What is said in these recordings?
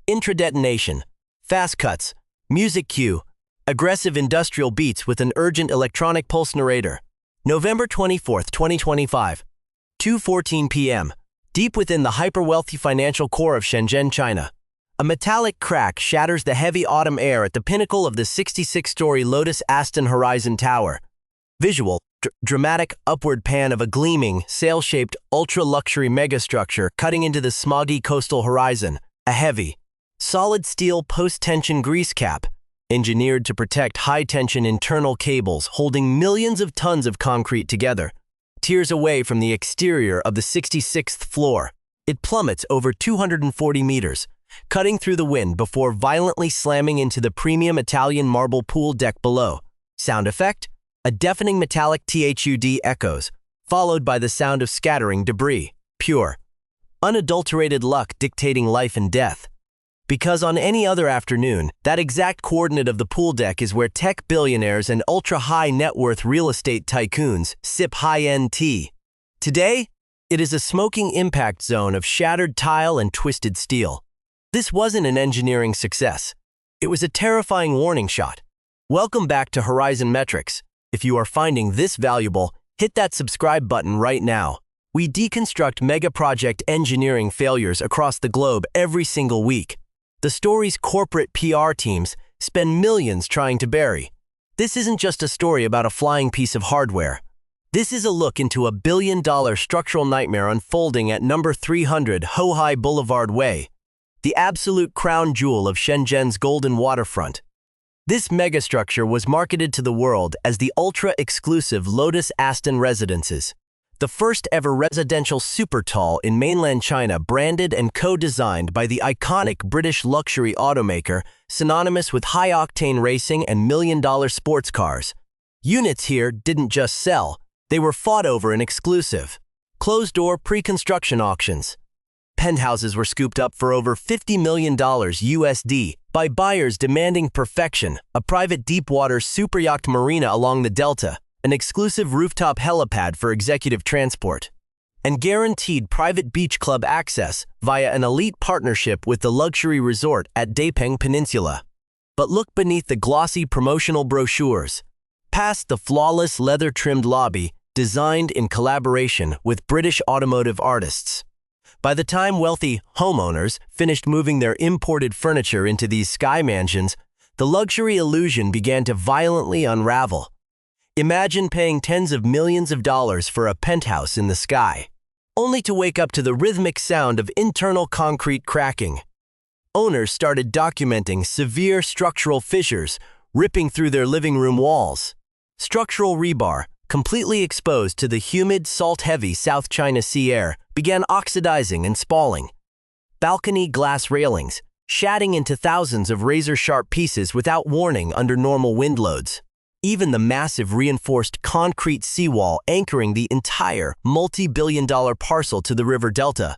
intra-detonation, fast cuts, music cue, aggressive industrial beats with an urgent electronic pulse narrator. November 24, 2025, 2:14 p.m. Deep within the hyper-wealthy financial core of Shenzhen, China, a metallic crack shatters the heavy autumn air at the pinnacle of the 66-story Lotus Aston Horizon Tower. Visual, dramatic upward pan of a gleaming, sail-shaped, ultra-luxury megastructure cutting into the smoggy coastal horizon. A heavy, solid steel post-tension grease cap, engineered to protect high-tension internal cables holding millions of tons of concrete together. Tears away from the exterior of the 66th floor, it plummets over 240 meters, cutting through the wind before violently slamming into the premium Italian marble pool deck below. Sound effect? A deafening metallic thud echoes, followed by the sound of scattering debris. Pure, unadulterated luck dictating life and death. Because on any other afternoon, that exact coordinate of the pool deck is where tech billionaires and ultra-high net worth real estate tycoons sip high-end tea. Today, it is a smoking impact zone of shattered tile and twisted steel. This wasn't an engineering success. It was a terrifying warning shot. Welcome back to Horizon Metrics. If you are finding this valuable, hit that subscribe button right now. We deconstruct mega project engineering failures across the globe every single week. The story's corporate PR teams spend millions trying to bury. This isn't just a story about a flying piece of hardware. This is a look into a billion-dollar structural nightmare unfolding at number 300 Hohai Boulevard Way, the absolute crown jewel of Shenzhen's golden waterfront. This megastructure was marketed to the world as the ultra-exclusive Lotus Aston Residences, the first ever residential super tall in mainland China, branded and co-designed by the iconic British luxury automaker, synonymous with high-octane racing and million-dollar sports cars. Units here didn't just sell, they were fought over in exclusive, closed-door pre-construction auctions. Penthouses were scooped up for over $50 million USD by buyers demanding perfection, a private deep-water superyacht marina along the Delta, an exclusive rooftop helipad for executive transport, and guaranteed private beach club access via an elite partnership with the luxury resort at Dapeng Peninsula. But look beneath the glossy promotional brochures, past the flawless leather-trimmed lobby designed in collaboration with British automotive artists. By the time wealthy homeowners finished moving their imported furniture into these sky mansions, the luxury illusion began to violently unravel. Imagine paying tens of millions of dollars for a penthouse in the sky, only to wake up to the rhythmic sound of internal concrete cracking. Owners started documenting severe structural fissures ripping through their living room walls. Structural rebar, completely exposed to the humid, salt-heavy South China Sea air, began oxidizing and spalling. Balcony glass railings, shatting into thousands of razor-sharp pieces without warning under normal wind loads. Even the massive reinforced concrete seawall anchoring the entire multi-billion-dollar parcel to the river delta,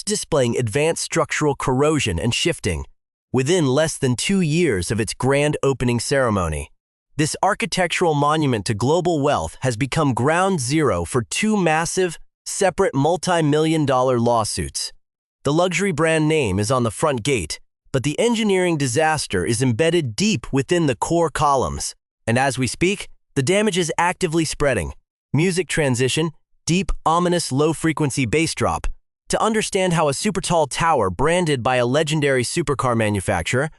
displaying advanced structural corrosion and shifting. Within less than 2 years of its grand opening ceremony, this architectural monument to global wealth has become ground zero for 2 massive, separate multi-million-dollar lawsuits. The luxury brand name is on the front gate, but the engineering disaster is embedded deep within the core columns. And as we speak, the damage is actively spreading. Music transition, deep, ominous, low-frequency bass drop. To understand how a super-tall tower branded by a legendary supercar manufacturer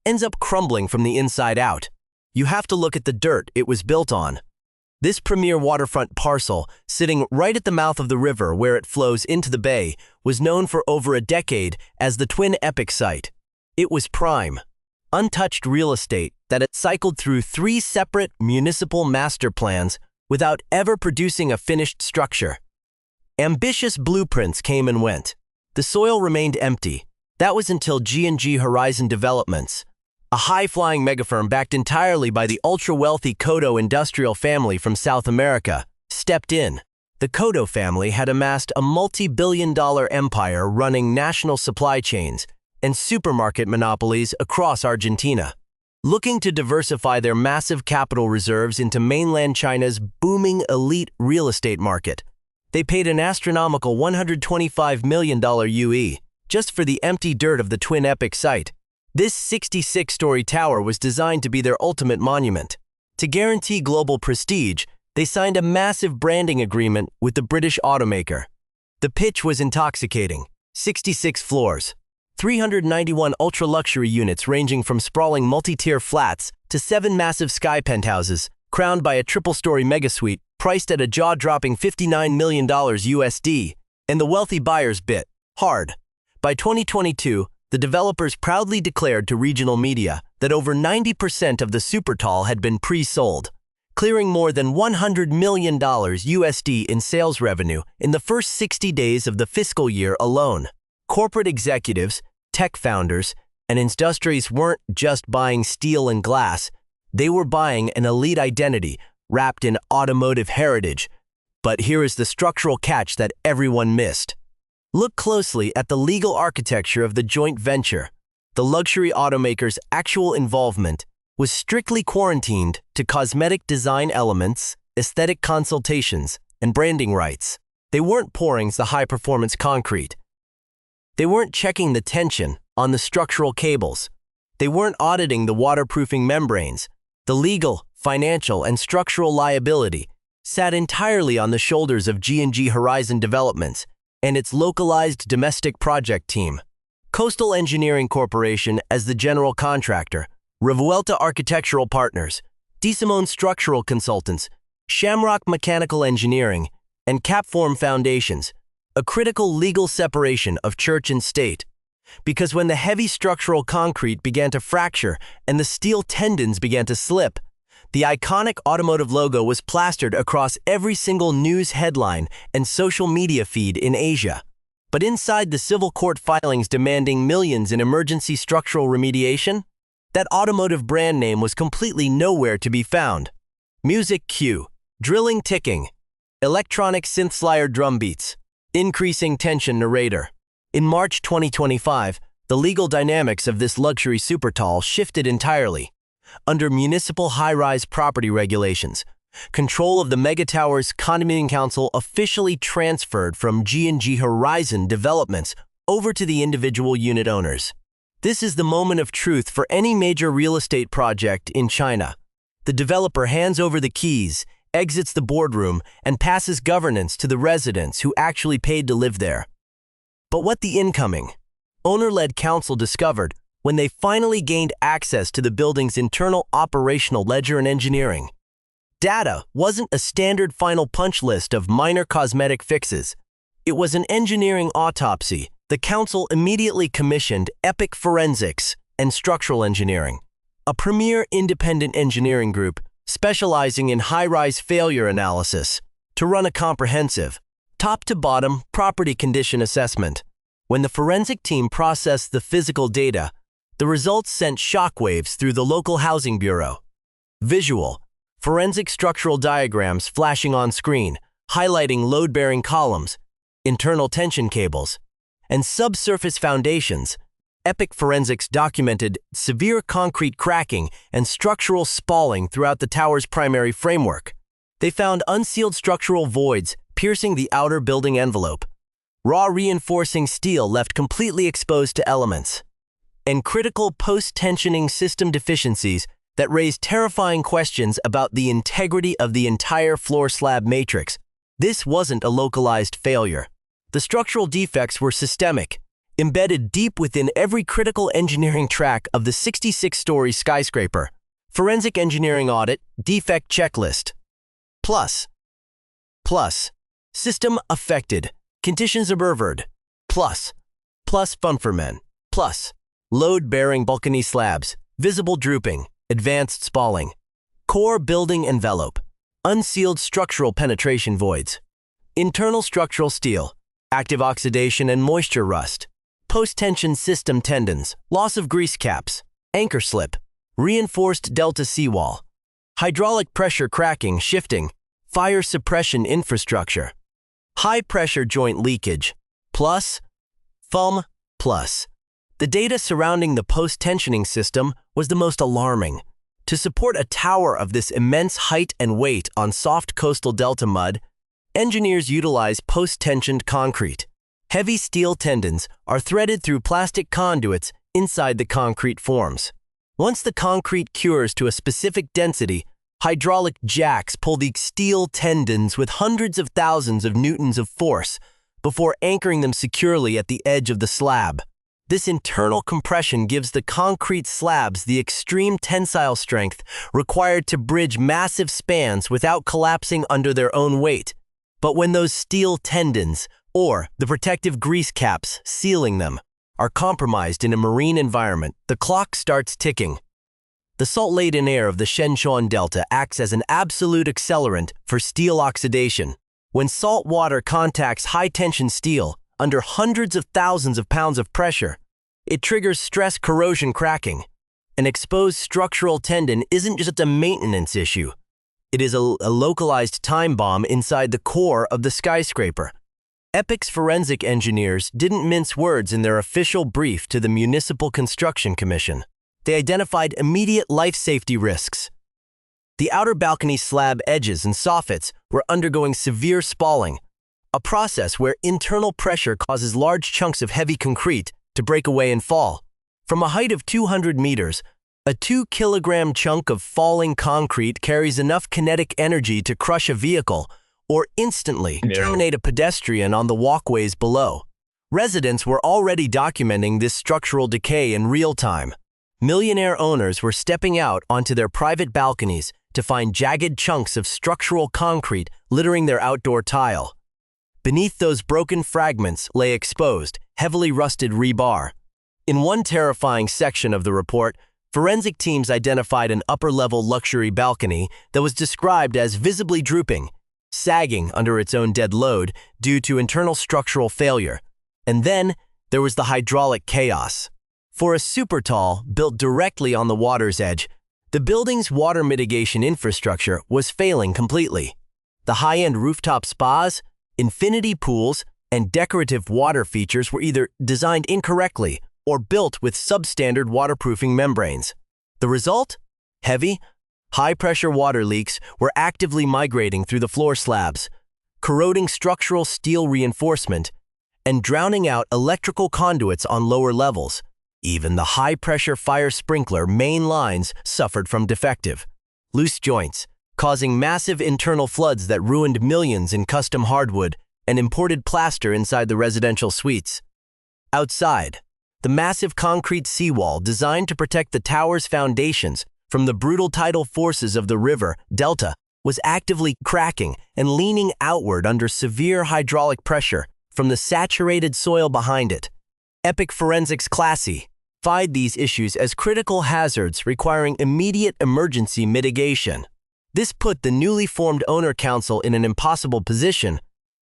ends up crumbling from the inside out, you have to look at the dirt it was built on. This premier waterfront parcel, sitting right at the mouth of the river where it flows into the bay, was known for over a decade as the Twin Epic site. It was prime, untouched real estate that had cycled through 3 separate municipal master plans without ever producing a finished structure. Ambitious blueprints came and went. The soil remained empty. That was until G&G Horizon Developments, a high-flying megafirm backed entirely by the ultra-wealthy Kodo industrial family from South America, stepped in. The Kodo family had amassed a multi-billion-dollar empire running national supply chains and supermarket monopolies across Argentina. Looking to diversify their massive capital reserves into mainland China's booming elite real estate market, they paid an astronomical $125 million UE, just for the empty dirt of the twin epic site. This 66-story tower was designed to be their ultimate monument. To guarantee global prestige, they signed a massive branding agreement with the British automaker. The pitch was intoxicating. 66 floors, 391 ultra-luxury units ranging from sprawling multi-tier flats to 7 massive sky penthouses, crowned by a triple-story megasuite priced at a jaw-dropping $59 million USD, and the wealthy buyers bit hard. By 2022, the developers proudly declared to regional media that over 90% of the supertall had been pre-sold, clearing more than $100 million USD in sales revenue in the first 60 days of the fiscal year alone. Corporate executives, tech founders, and industries weren't just buying steel and glass, they were buying an elite identity wrapped in automotive heritage. But here is the structural catch that everyone missed. Look closely at the legal architecture of the joint venture. The luxury automaker's actual involvement was strictly quarantined to cosmetic design elements, aesthetic consultations, and branding rights. They weren't pouring the high-performance concrete. They weren't checking the tension on the structural cables. They weren't auditing the waterproofing membranes. The legal, financial, and structural liability sat entirely on the shoulders of G&G Horizon Developments and its localized domestic project team. Coastal Engineering Corporation as the general contractor, Revuelta Architectural Partners, DeSimone Structural Consultants, Shamrock Mechanical Engineering, and Capform Foundations, a critical legal separation of church and state. Because when the heavy structural concrete began to fracture and the steel tendons began to slip, the iconic automotive logo was plastered across every single news headline and social media feed in Asia. But inside the civil court filings demanding millions in emergency structural remediation, that automotive brand name was completely nowhere to be found. Music cue, drilling ticking, electronic synth slayer drum beats, increasing tension narrator. In March 2025, the legal dynamics of this luxury supertall shifted entirely. Under municipal high-rise property regulations, control of the megatower's condominium council officially transferred from G&G Horizon Developments over to the individual unit owners. This is the moment of truth for any major real estate project in China. The developer hands over the keys, exits the boardroom, and passes governance to the residents who actually paid to live there. But what the incoming, owner-led council discovered when they finally gained access to the building's internal operational ledger and engineering. Data wasn't a standard final punch list of minor cosmetic fixes. It was an engineering autopsy. The council immediately commissioned Epic Forensics and Structural Engineering, a premier independent engineering group specializing in high-rise failure analysis, to run a comprehensive, top-to-bottom property condition assessment. When the forensic team processed the physical data, the results sent shockwaves through the local housing bureau. Visual, forensic structural diagrams flashing on screen, highlighting load-bearing columns, internal tension cables, and subsurface foundations. Epic Forensics documented severe concrete cracking and structural spalling throughout the tower's primary framework. They found unsealed structural voids piercing the outer building envelope, raw reinforcing steel left completely exposed to elements, and critical post-tensioning system deficiencies that raised terrifying questions about the integrity of the entire floor slab matrix. This wasn't a localized failure. The structural defects were systemic, embedded deep within every critical engineering track of the 66-story skyscraper. Forensic engineering audit, defect checklist. Plus, system affected, conditions observed. Plus funfermen. Plus, load-bearing balcony slabs, visible drooping, advanced spalling. Core building envelope, unsealed structural penetration voids. Internal structural steel, active oxidation and moisture rust. Post-tension system tendons, loss of grease caps, anchor slip, reinforced delta seawall, hydraulic pressure cracking, shifting, fire suppression infrastructure, high-pressure joint leakage, plus. The data surrounding the post-tensioning system was the most alarming. To support a tower of this immense height and weight on soft coastal delta mud, engineers utilize post-tensioned concrete. Heavy steel tendons are threaded through plastic conduits inside the concrete forms. Once the concrete cures to a specific density, hydraulic jacks pull the steel tendons with hundreds of thousands of newtons of force before anchoring them securely at the edge of the slab. This internal compression gives the concrete slabs the extreme tensile strength required to bridge massive spans without collapsing under their own weight. But when those steel tendons, or the protective grease caps sealing them, are compromised in a marine environment, the clock starts ticking. The salt-laden air of the Shenzhen Delta acts as an absolute accelerant for steel oxidation. When salt water contacts high-tension steel under hundreds of thousands of pounds of pressure, it triggers stress corrosion cracking. An exposed structural tendon isn't just a maintenance issue. It is a localized time bomb inside the core of the skyscraper. Epic's forensic engineers didn't mince words in their official brief to the Municipal Construction Commission. They identified immediate life safety risks. The outer balcony slab edges and soffits were undergoing severe spalling, a process where internal pressure causes large chunks of heavy concrete to break away and fall. From a height of 200 meters, a 2-kilogram chunk of falling concrete carries enough kinetic energy to crush a vehicle or instantly terminate a pedestrian on the walkways below. Residents were already documenting this structural decay in real time. Millionaire owners were stepping out onto their private balconies to find jagged chunks of structural concrete littering their outdoor tile. Beneath those broken fragments lay exposed, heavily rusted rebar. In one terrifying section of the report, forensic teams identified an upper-level luxury balcony that was described as visibly drooping, sagging under its own dead load due to internal structural failure. And then there was the hydraulic chaos. For a super-tall built directly on the water's edge, the building's water mitigation infrastructure was failing completely. The high-end rooftop spas, infinity pools, and decorative water features were either designed incorrectly or built with substandard waterproofing membranes. The result? Heavy, high-pressure water leaks were actively migrating through the floor slabs, corroding structural steel reinforcement and drowning out electrical conduits on lower levels. Even the high-pressure fire sprinkler main lines suffered from defective, loose joints, causing massive internal floods that ruined millions in custom hardwood and imported plaster inside the residential suites. Outside, the massive concrete seawall designed to protect the tower's foundations from the brutal tidal forces of the river Delta was actively cracking and leaning outward under severe hydraulic pressure from the saturated soil behind it. Epic Forensics classified these issues as critical hazards requiring immediate emergency mitigation. This put the newly formed owner council in an impossible position.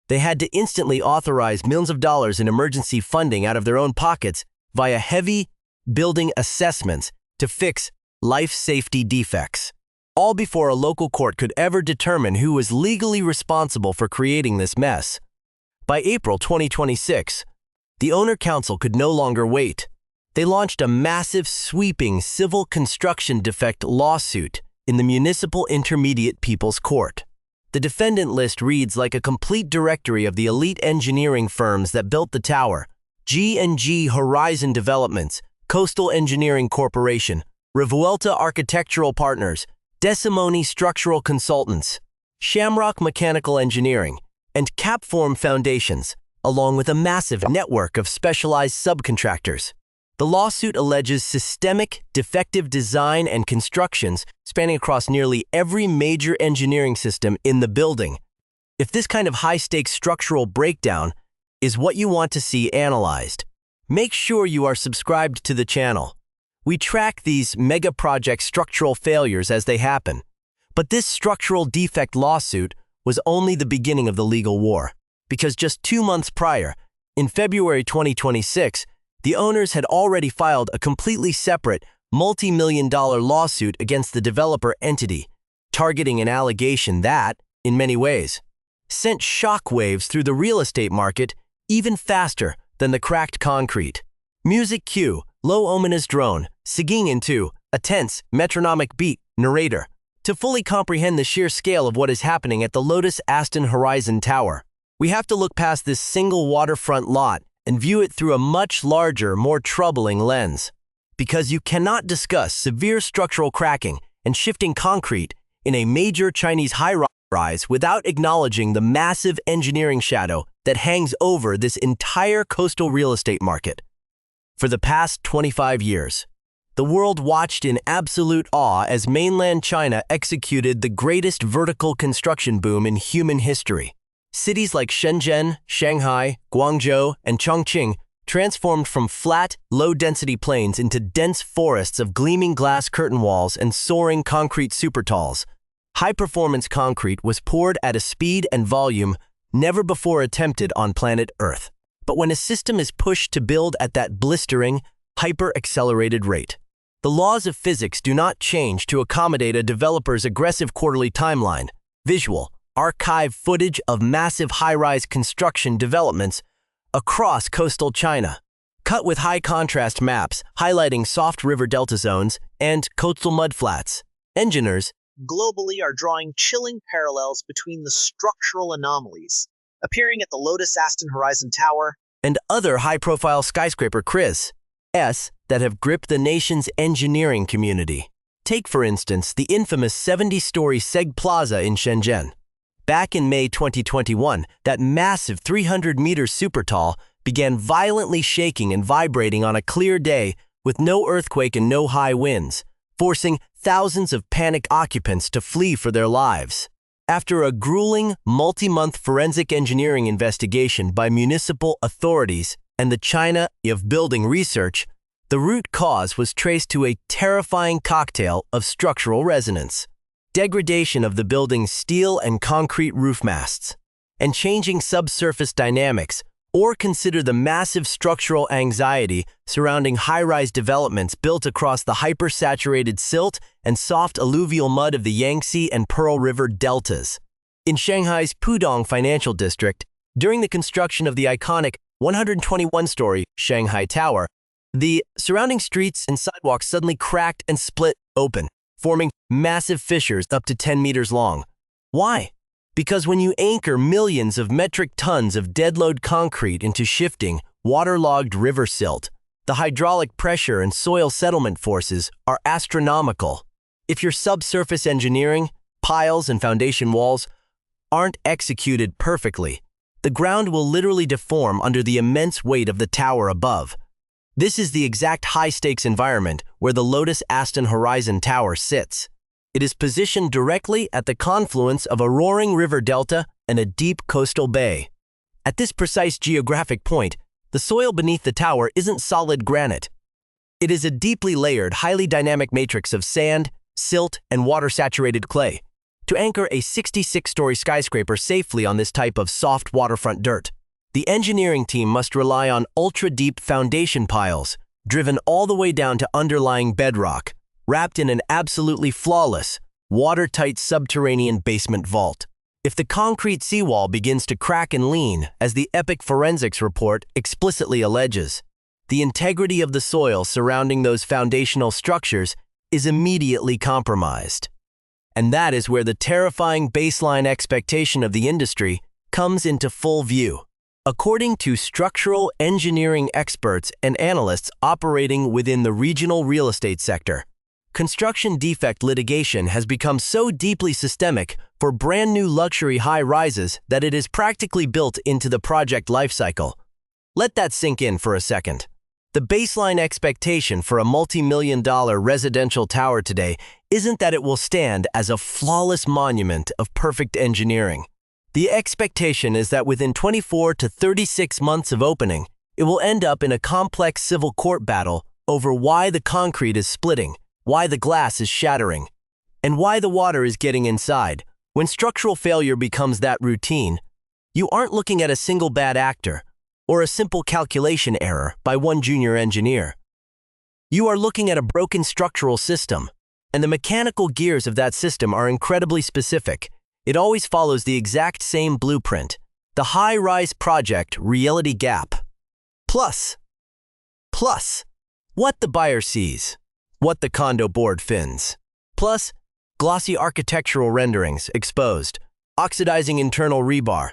They had to instantly authorize millions of dollars in emergency funding out of their own pockets via heavy building assessments to fix life safety defects, all before a local court could ever determine who was legally responsible for creating this mess. By April 2026, the owner council could no longer wait. They launched a massive, sweeping civil construction defect lawsuit in the Municipal Intermediate People's Court. The defendant list reads like a complete directory of the elite engineering firms that built the tower: G&G Horizon Developments, Coastal Engineering Corporation, Revuelta Architectural Partners, Decimoni Structural Consultants, Shamrock Mechanical Engineering, and Capform Foundations, along with a massive network of specialized subcontractors. The lawsuit alleges systemic, defective design and constructions spanning across nearly every major engineering system in the building. If this kind of high-stakes structural breakdown is what you want to see analyzed, make sure you are subscribed to the channel. We track these mega-project structural failures as they happen. But this structural defect lawsuit was only the beginning of the legal war, because just 2 months prior, in February 2026, the owners had already filed a completely separate, multi-million-dollar lawsuit against the developer entity, targeting an allegation that, in many ways, sent shockwaves through the real estate market even faster than the cracked concrete. Music cue, low ominous drone, seguing into a tense, metronomic beat narrator. To fully comprehend the sheer scale of what is happening at the Lotus Aston Horizon Tower, We have to look past this single waterfront lot and view it through a much larger, more troubling lens. Because you cannot discuss severe structural cracking and shifting concrete in a major Chinese high-rise without acknowledging the massive engineering shadow that hangs over this entire coastal real estate market. For the past 25 years, the world watched in absolute awe as mainland China executed the greatest vertical construction boom in human history. Cities like Shenzhen, Shanghai, Guangzhou, and Chongqing transformed from flat, low-density plains into dense forests of gleaming glass curtain walls and soaring concrete supertalls. High-performance concrete was poured at a speed and volume never before attempted on planet Earth. But when a system is pushed to build at that blistering, hyper-accelerated rate, the laws of physics do not change to accommodate a developer's aggressive quarterly timeline. Visual, archive footage of massive high-rise construction developments across coastal China, cut with high-contrast maps highlighting soft river delta zones and coastal mudflats. Engineers globally are drawing chilling parallels between the structural anomalies appearing at the Lotus Aston Horizon Tower and other high-profile skyscraper CRIS that have gripped the nation's engineering community. Take, for instance, the infamous 70-story Seg Plaza in Shenzhen. Back in May 2021, that massive 300-meter supertall began violently shaking and vibrating on a clear day with no earthquake and no high winds, forcing thousands of panicked occupants to flee for their lives. After a grueling, multi-month forensic engineering investigation by municipal authorities and the China of Building Research, the root cause was traced to a terrifying cocktail of structural resonance, degradation of the building's steel and concrete roof masts, and changing subsurface dynamics, or consider the massive structural anxiety surrounding high-rise developments built across the hyper-saturated silt and soft alluvial mud of the Yangtze and Pearl River deltas. In Shanghai's Pudong Financial District, during the construction of the iconic 121-story Shanghai Tower, the surrounding streets and sidewalks suddenly cracked and split open, forming massive fissures up to 10 meters long. Why? Because when you anchor millions of metric tons of deadload concrete into shifting, waterlogged river silt, the hydraulic pressure and soil settlement forces are astronomical. If your subsurface engineering, piles, and foundation walls aren't executed perfectly, the ground will literally deform under the immense weight of the tower above. This is the exact high-stakes environment where the Lotus Aston Horizon Tower sits. It is positioned directly at the confluence of a roaring river delta and a deep coastal bay. At this precise geographic point, the soil beneath the tower isn't solid granite. It is a deeply layered, highly dynamic matrix of sand, silt, and water-saturated clay. To anchor a 66-story skyscraper safely on this type of soft waterfront dirt, the engineering team must rely on ultra-deep foundation piles, driven all the way down to underlying bedrock, wrapped in an absolutely flawless, watertight subterranean basement vault. If the concrete seawall begins to crack and lean, as the epic forensics report explicitly alleges, the integrity of the soil surrounding those foundational structures is immediately compromised. And that is where the terrifying baseline expectation of the industry comes into full view. According to structural engineering experts and analysts operating within the regional real estate sector, construction defect litigation has become so deeply systemic for brand new luxury high-rises that it is practically built into the project lifecycle. Let that sink in for a second. The baseline expectation for a multi-million-dollar residential tower today isn't that it will stand as a flawless monument of perfect engineering. The expectation is that within 24 to 36 months of opening, it will end up in a complex civil court battle over why the concrete is splitting, why the glass is shattering, and why the water is getting inside. When structural failure becomes that routine, you aren't looking at a single bad actor or a simple calculation error by one junior engineer. You are looking at a broken structural system, and the mechanical gears of that system are incredibly specific. It always follows the exact same blueprint, the high-rise project reality gap. Plus, what the buyer sees, what the condo board fins. Plus, glossy architectural renderings exposed, oxidizing internal rebar,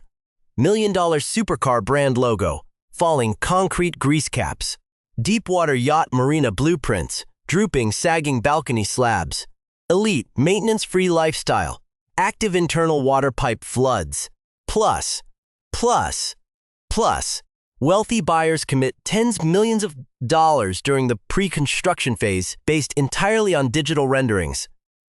million-dollar supercar brand logo, falling concrete grease caps, deepwater yacht marina blueprints, drooping sagging balcony slabs, elite maintenance-free lifestyle, active internal water pipe floods, plus, wealthy buyers commit tens of millions of dollars during the pre-construction phase based entirely on digital renderings,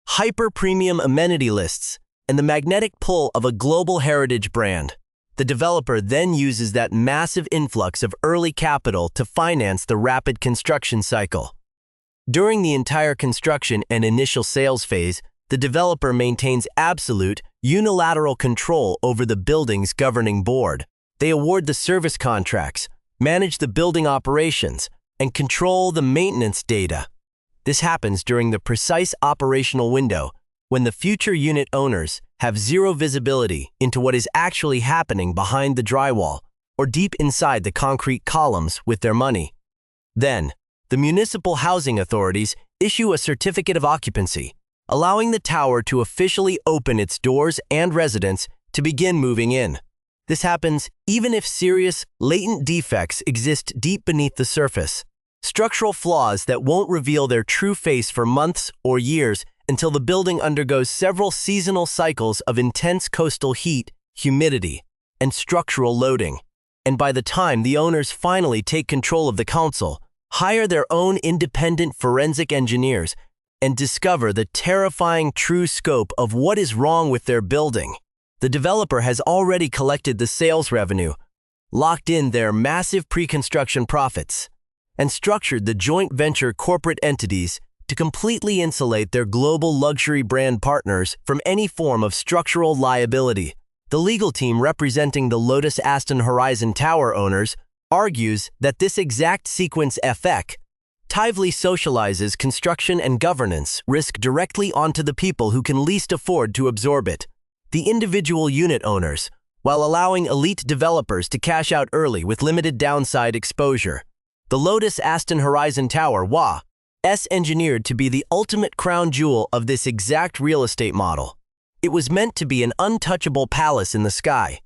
hyper-premium amenity lists, and the magnetic pull of a global heritage brand. The developer then uses that massive influx of early capital to finance the rapid construction cycle. During the entire construction and initial sales phase, the developer maintains absolute, unilateral control over the building's governing board. They award the service contracts, manage the building operations, and control the maintenance data. This happens during the precise operational window when the future unit owners have zero visibility into what is actually happening behind the drywall or deep inside the concrete columns with their money. Then, the municipal housing authorities issue a certificate of occupancy, allowing the tower to officially open its doors and residents to begin moving in. This happens even if serious, latent defects exist deep beneath the surface, structural flaws that won't reveal their true face for months or years until the building undergoes several seasonal cycles of intense coastal heat, humidity, and structural loading. And by the time the owners finally take control of the council, hire their own independent forensic engineers, and discover the terrifying true scope of what is wrong with their building, the developer has already collected the sales revenue, locked in their massive pre-construction profits, and structured the joint venture corporate entities to completely insulate their global luxury brand partners from any form of structural liability. The legal team representing the Lotus Aston Horizon Tower owners argues that this exact sequence effectively socializes construction and governance risk directly onto the people who can least afford to absorb it, the individual unit owners, while allowing elite developers to cash out early with limited downside exposure. The Lotus Aston Horizon Tower was engineered to be the ultimate crown jewel of this exact real estate model. It was meant to be an untouchable palace in the sky.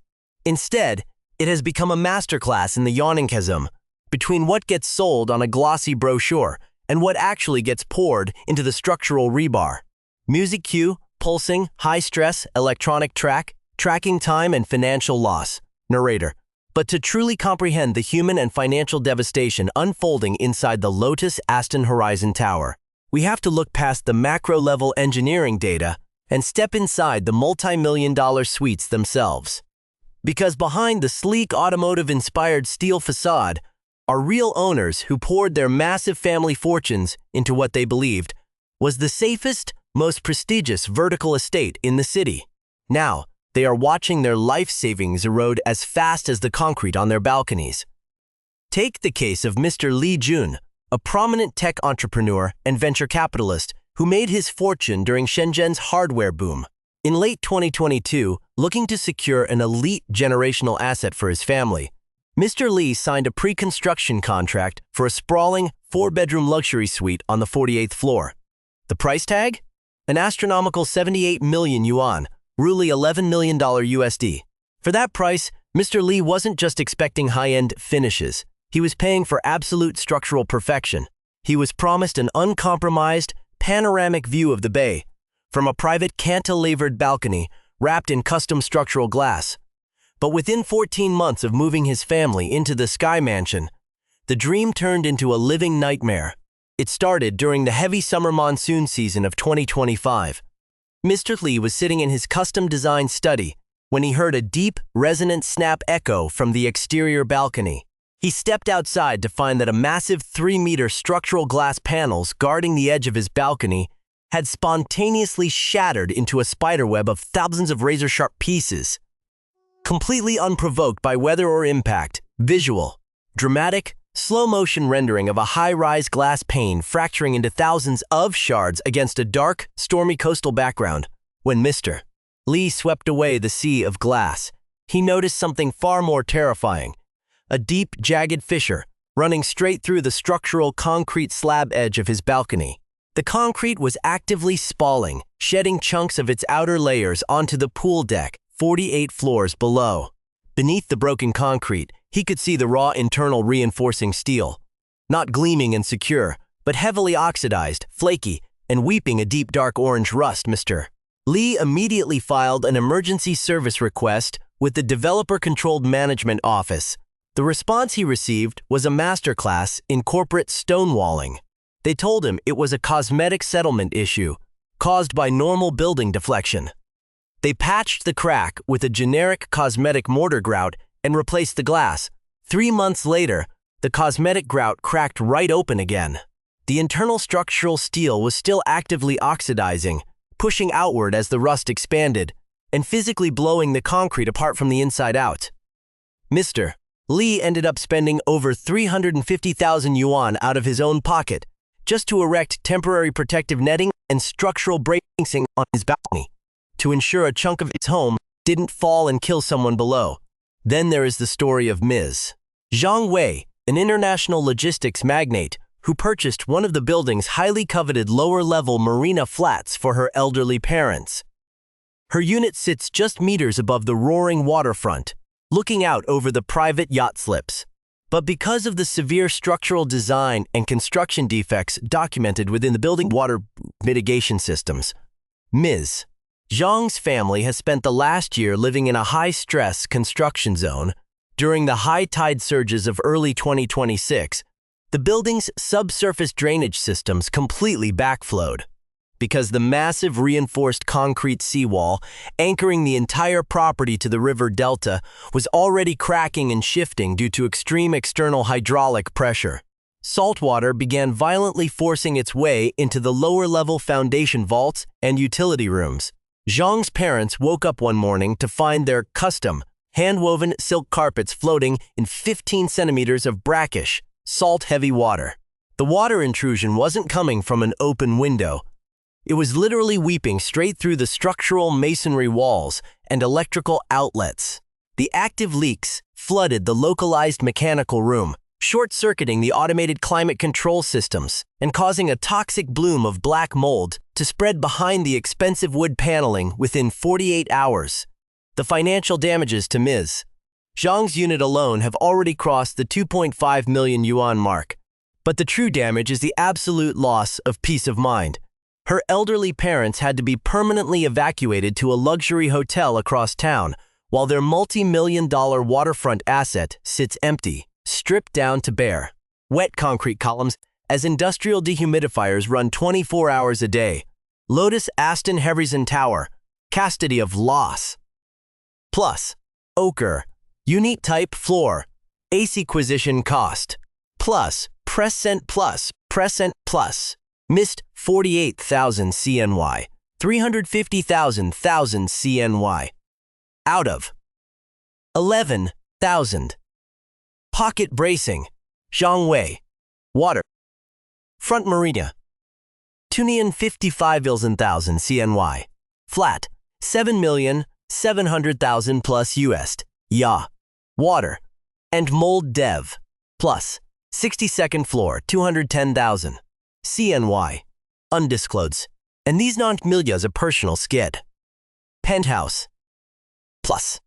Instead, it has become a masterclass in the yawning chasm between what gets sold on a glossy brochure and what actually gets poured into the structural rebar. Music cue, pulsing, high-stress, electronic tracking time and financial loss. Narrator. But to truly comprehend the human and financial devastation unfolding inside the Lotus Aston Horizon Tower, we have to look past the macro-level engineering data and step inside the multi-million-dollar suites themselves. Because behind the sleek automotive-inspired steel facade are real owners who poured their massive family fortunes into what they believed was the safest, most prestigious vertical estate in the city. Now, they are watching their life savings erode as fast as the concrete on their balconies. Take the case of Mr. Li Jun, a prominent tech entrepreneur and venture capitalist who made his fortune during Shenzhen's hardware boom. In late 2022, looking to secure an elite generational asset for his family, Mr. Li signed a pre-construction contract for a sprawling 4-bedroom luxury suite on the 48th floor. The price tag? An astronomical 78 million yuan, roughly $11 million USD. For that price, Mr. Li wasn't just expecting high-end finishes. He was paying for absolute structural perfection. He was promised an uncompromised, panoramic view of the bay, from a private cantilevered balcony wrapped in custom structural glass. But within 14 months of moving his family into the Sky Mansion, the dream turned into a living nightmare. It started during the heavy summer monsoon season of 2025. Mr. Li was sitting in his custom-designed study when he heard a deep, resonant snap echo from the exterior balcony. He stepped outside to find that a massive 3-meter structural glass panels guarding the edge of his balcony had spontaneously shattered into a spiderweb of thousands of razor-sharp pieces. Completely unprovoked by weather or impact, visual, dramatic, slow-motion rendering of a high-rise glass pane fracturing into thousands of shards against a dark, stormy coastal background. When Mr. Li swept away the sea of glass, he noticed something far more terrifying. A deep, jagged fissure running straight through the structural concrete slab edge of his balcony. The concrete was actively spalling, shedding chunks of its outer layers onto the pool deck, 48 floors below. Beneath the broken concrete, he could see the raw internal reinforcing steel. Not gleaming and secure, but heavily oxidized, flaky, and weeping a deep dark orange rust, Mr. Lee immediately filed an emergency service request with the Developer-Controlled Management Office. The response he received was a masterclass in corporate stonewalling. They told him it was a cosmetic settlement issue caused by normal building deflection. They patched the crack with a generic cosmetic mortar grout and replaced the glass. 3 months later, the cosmetic grout cracked right open again. The internal structural steel was still actively oxidizing, pushing outward as the rust expanded, and physically blowing the concrete apart from the inside out. Mr. Lee ended up spending over 350,000 yuan out of his own pocket just to erect temporary protective netting and structural bracing on his balcony to ensure a chunk of his home didn't fall and kill someone below. Then there is the story of Ms. Zhang Wei, an international logistics magnate who purchased one of the building's highly coveted lower-level marina flats for her elderly parents. Her unit sits just meters above the roaring waterfront, looking out over the private yacht slips. But because of the severe structural design and construction defects documented within the building water mitigation systems, Ms. Zhang's family has spent the last year living in a high-stress construction zone. During the high tide surges of early 2026, the building's subsurface drainage systems completely backflowed because the massive reinforced concrete seawall anchoring the entire property to the river delta was already cracking and shifting due to extreme external hydraulic pressure. Saltwater began violently forcing its way into the lower-level foundation vaults and utility rooms. Zhang's parents woke up one morning to find their custom, hand-woven silk carpets floating in 15 centimeters of brackish, salt-heavy water. The water intrusion wasn't coming from an open window. It was literally weeping straight through the structural masonry walls and electrical outlets. The active leaks flooded the localized mechanical room, short-circuiting the automated climate control systems and causing a toxic bloom of black mold to spread behind the expensive wood paneling within 48 hours. The financial damages to Ms. Zhang's unit alone have already crossed the 2.5 million yuan mark. But the true damage is the absolute loss of peace of mind. Her elderly parents had to be permanently evacuated to a luxury hotel across town, while their multi-million-dollar waterfront asset sits empty, stripped down to bare, wet concrete columns as industrial dehumidifiers run 24 hours a day. Lotus Aston Heveisen Tower, custody of loss. Plus, ochre, unique type floor, AC acquisition cost, plus, Present plus, missed 48,000 CNY, 350,000 CNY, out of 11,000. Pocket bracing, Zhangwei, water, front marina, Tunian 55,000 CNY, flat, 7,700,000 plus US, ya, water, and mold dev, plus, 62nd floor, 210,000. CNY, undisclosed, and these non-millias a personal skid. Penthouse, plus.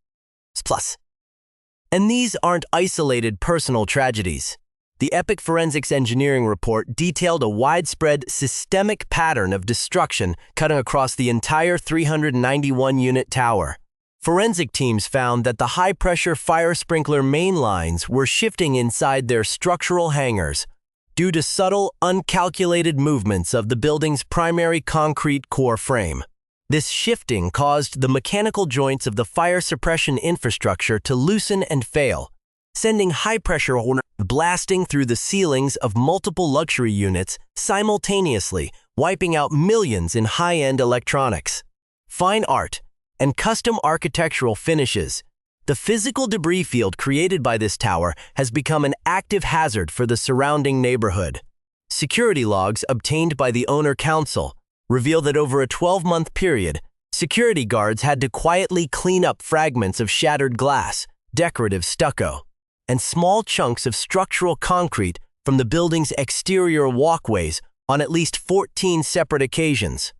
And these aren't isolated personal tragedies. The epic forensics engineering report detailed a widespread systemic pattern of destruction cutting across the entire 391-unit tower. Forensic teams found that the high-pressure fire sprinkler main lines were shifting inside their structural hangars due to subtle, uncalculated movements of the building's primary concrete core frame. This shifting caused the mechanical joints of the fire suppression infrastructure to loosen and fail, sending high-pressure water blasting through the ceilings of multiple luxury units simultaneously, wiping out millions in high-end electronics, fine art, and custom architectural finishes. The physical debris field created by this tower has become an active hazard for the surrounding neighborhood. Security logs obtained by the owner council reveal that over a 12-month period, security guards had to quietly clean up fragments of shattered glass, decorative stucco, and small chunks of structural concrete from the building's exterior walkways on at least 14 separate occasions.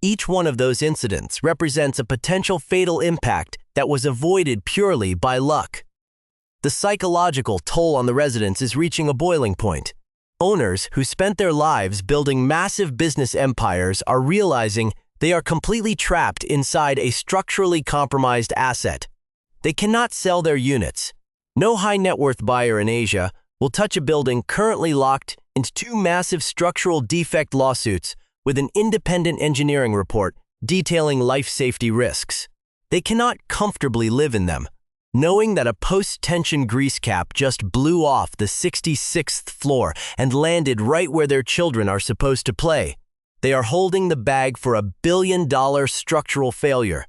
Each one of those incidents represents a potential fatal impact that was avoided purely by luck. The psychological toll on the residents is reaching a boiling point. Owners who spent their lives building massive business empires are realizing they are completely trapped inside a structurally compromised asset. They cannot sell their units. No high-net-worth buyer in Asia will touch a building currently locked into two massive structural defect lawsuits with an independent engineering report detailing life safety risks. They cannot comfortably live in them, knowing that a post-tension grease cap just blew off the 66th floor and landed right where their children are supposed to play. They are holding the bag for $1 billion structural failure,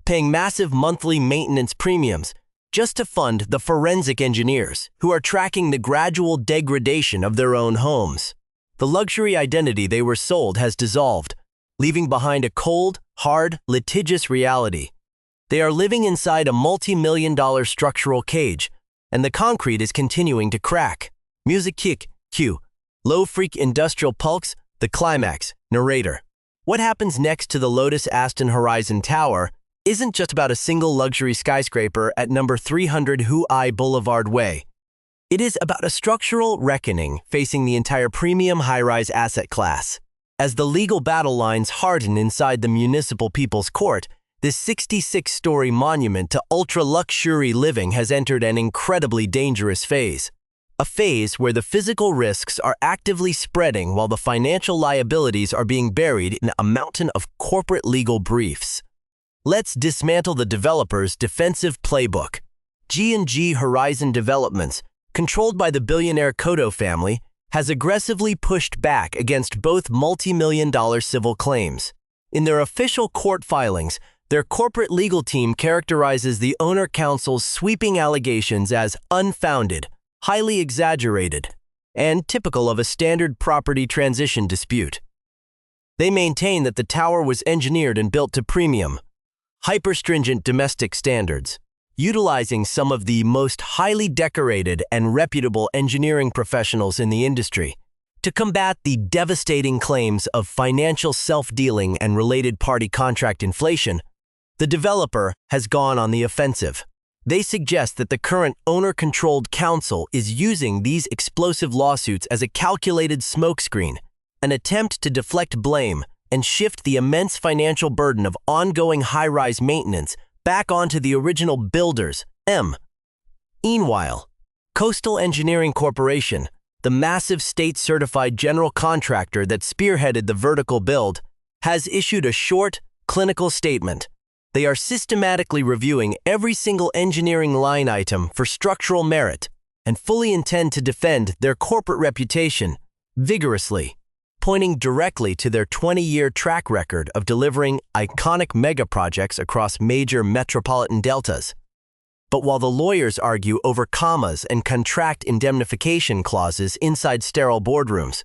paying massive monthly maintenance premiums just to fund the forensic engineers who are tracking the gradual degradation of their own homes. The luxury identity they were sold has dissolved, leaving behind a cold, hard, litigious reality. They are living inside a multi-million-dollar structural cage, and the concrete is continuing to crack. Music kick, cue. Low freak industrial pulse, the climax, narrator. What happens next to the Lotus Aston Horizon Tower isn't just about a single luxury skyscraper at number 300 Huai Boulevard Way. It is about a structural reckoning facing the entire premium high-rise asset class. As the legal battle lines harden inside the municipal people's court, this 66-story monument to ultra-luxury living has entered an incredibly dangerous phase. A phase where the physical risks are actively spreading while the financial liabilities are being buried in a mountain of corporate legal briefs. Let's dismantle the developer's defensive playbook. G&G Horizon Developments, controlled by the billionaire Kodo family, has aggressively pushed back against both multi-million-dollar civil claims. In their official court filings, their corporate legal team characterizes the owner counsel's sweeping allegations as unfounded, highly exaggerated, and typical of a standard property transition dispute. They maintain that the tower was engineered and built to premium, hyper-stringent domestic standards, utilizing some of the most highly decorated and reputable engineering professionals in the industry to combat the devastating claims of financial self-dealing and related party contract inflation. The developer has gone on the offensive. They suggest that the current owner-controlled council is using these explosive lawsuits as a calculated smokescreen, an attempt to deflect blame and shift the immense financial burden of ongoing high-rise maintenance back onto the original builders. Meanwhile, Coastal Engineering Corporation, the massive state-certified general contractor that spearheaded the vertical build, has issued a short, clinical statement. They are systematically reviewing every single engineering line item for structural merit and fully intend to defend their corporate reputation vigorously, pointing directly to their 20-year track record of delivering iconic mega-projects across major metropolitan deltas. But while the lawyers argue over commas and contract indemnification clauses inside sterile boardrooms,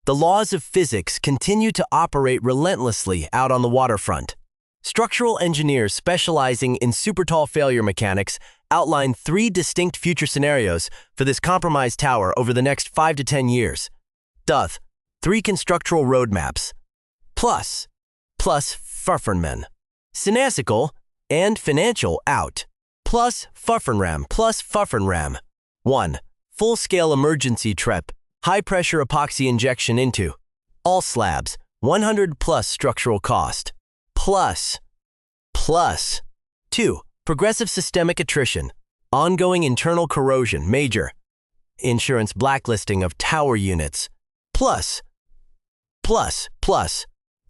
the laws of physics continue to operate relentlessly out on the waterfront. Structural engineers specializing in super-tall failure mechanics outline 3 distinct future scenarios for this compromised tower over the next 5 to 10 years. 3 constructural roadmaps. Plus Pfeffernman. Synasical and financial out. Plus Pfeffernram. 1. Full-scale emergency TREP, high-pressure epoxy injection into all slabs, 100+ structural cost. Plus 2. Progressive systemic attrition, ongoing internal corrosion, major insurance blacklisting of tower units. Plus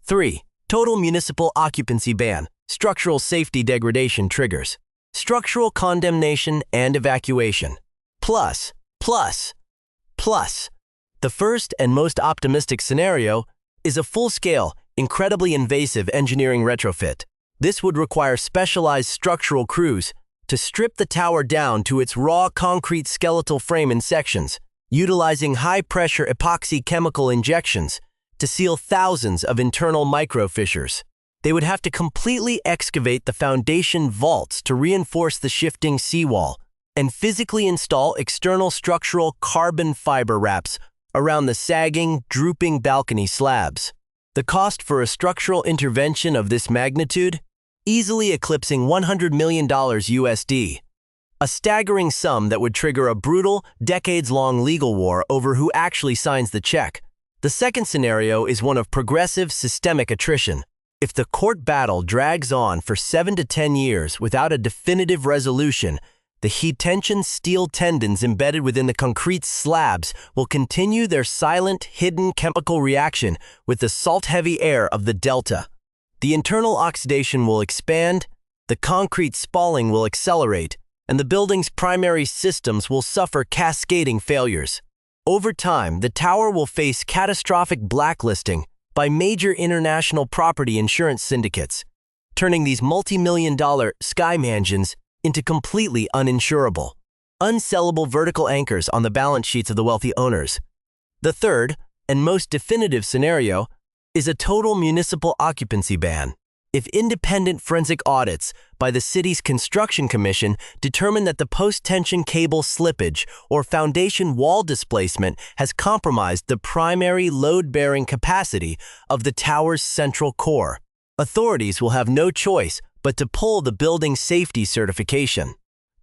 3. Total municipal occupancy ban, structural safety degradation triggers, structural condemnation and evacuation. Plus. The first and most optimistic scenario is a full-scale, incredibly invasive engineering retrofit. This would require specialized structural crews to strip the tower down to its raw concrete skeletal frame in sections, utilizing high-pressure epoxy chemical injections to seal thousands of internal micro-fissures. They would have to completely excavate the foundation vaults to reinforce the shifting seawall and physically install external structural carbon fiber wraps around the sagging, drooping balcony slabs. The cost for a structural intervention of this magnitude easily eclipsing $100 million USD. A staggering sum that would trigger a brutal, decades-long legal war over who actually signs the check. The second scenario is one of progressive, systemic attrition. If the court battle drags on for 7 to 10 years without a definitive resolution, the heat-tension steel tendons embedded within the concrete slabs will continue their silent, hidden chemical reaction with the salt-heavy air of the delta. The internal oxidation will expand, the concrete spalling will accelerate, and the building's primary systems will suffer cascading failures. Over time, the tower will face catastrophic blacklisting by major international property insurance syndicates, turning these multi-million-dollar sky mansions into completely uninsurable, unsellable vertical anchors on the balance sheets of the wealthy owners. The third, and most definitive scenario, is a total municipal occupancy ban. If independent forensic audits by the city's construction commission determine that the post-tension cable slippage or foundation wall displacement has compromised the primary load-bearing capacity of the tower's central core, authorities will have no choice but to pull the building safety certification.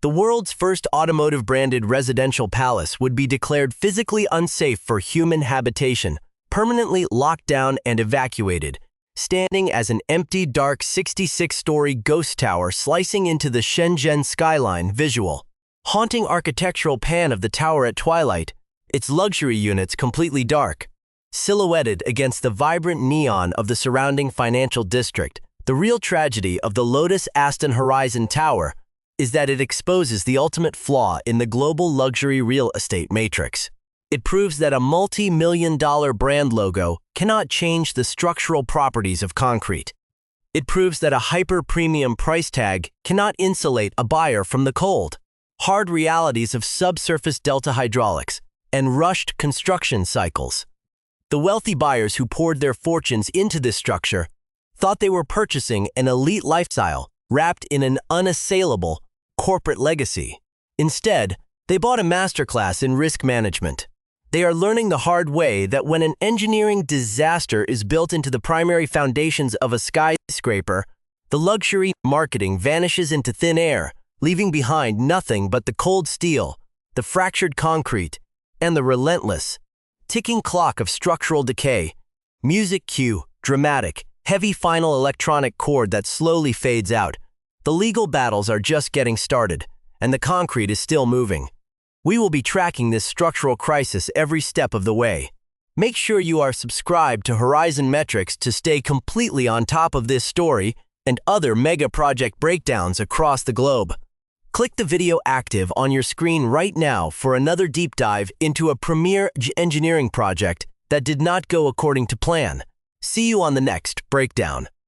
The world's first automotive-branded residential palace would be declared physically unsafe for human habitation, permanently locked down and evacuated, standing as an empty, dark 66-story ghost tower slicing into the Shenzhen skyline visual. Haunting architectural pan of the tower at twilight, its luxury units completely dark, silhouetted against the vibrant neon of the surrounding financial district. The real tragedy of the Lotus Aston Horizon Tower is that it exposes the ultimate flaw in the global luxury real estate matrix. It proves that a multi-million-dollar brand logo cannot change the structural properties of concrete. It proves that a hyper-premium price tag cannot insulate a buyer from the cold, hard realities of subsurface delta hydraulics and rushed construction cycles. The wealthy buyers who poured their fortunes into this structure thought they were purchasing an elite lifestyle wrapped in an unassailable corporate legacy. Instead, they bought a masterclass in risk management. They are learning the hard way that when an engineering disaster is built into the primary foundations of a skyscraper, the luxury marketing vanishes into thin air, leaving behind nothing but the cold steel, the fractured concrete, and the relentless, ticking clock of structural decay. Music cue, dramatic, heavy final electronic chord that slowly fades out. The legal battles are just getting started, and the concrete is still moving. We will be tracking this structural crisis every step of the way. Make sure you are subscribed to Horizon Metrics to stay completely on top of this story and other mega project breakdowns across the globe. Click the video active on your screen right now for another deep dive into a premier engineering project that did not go according to plan. See you on the next breakdown.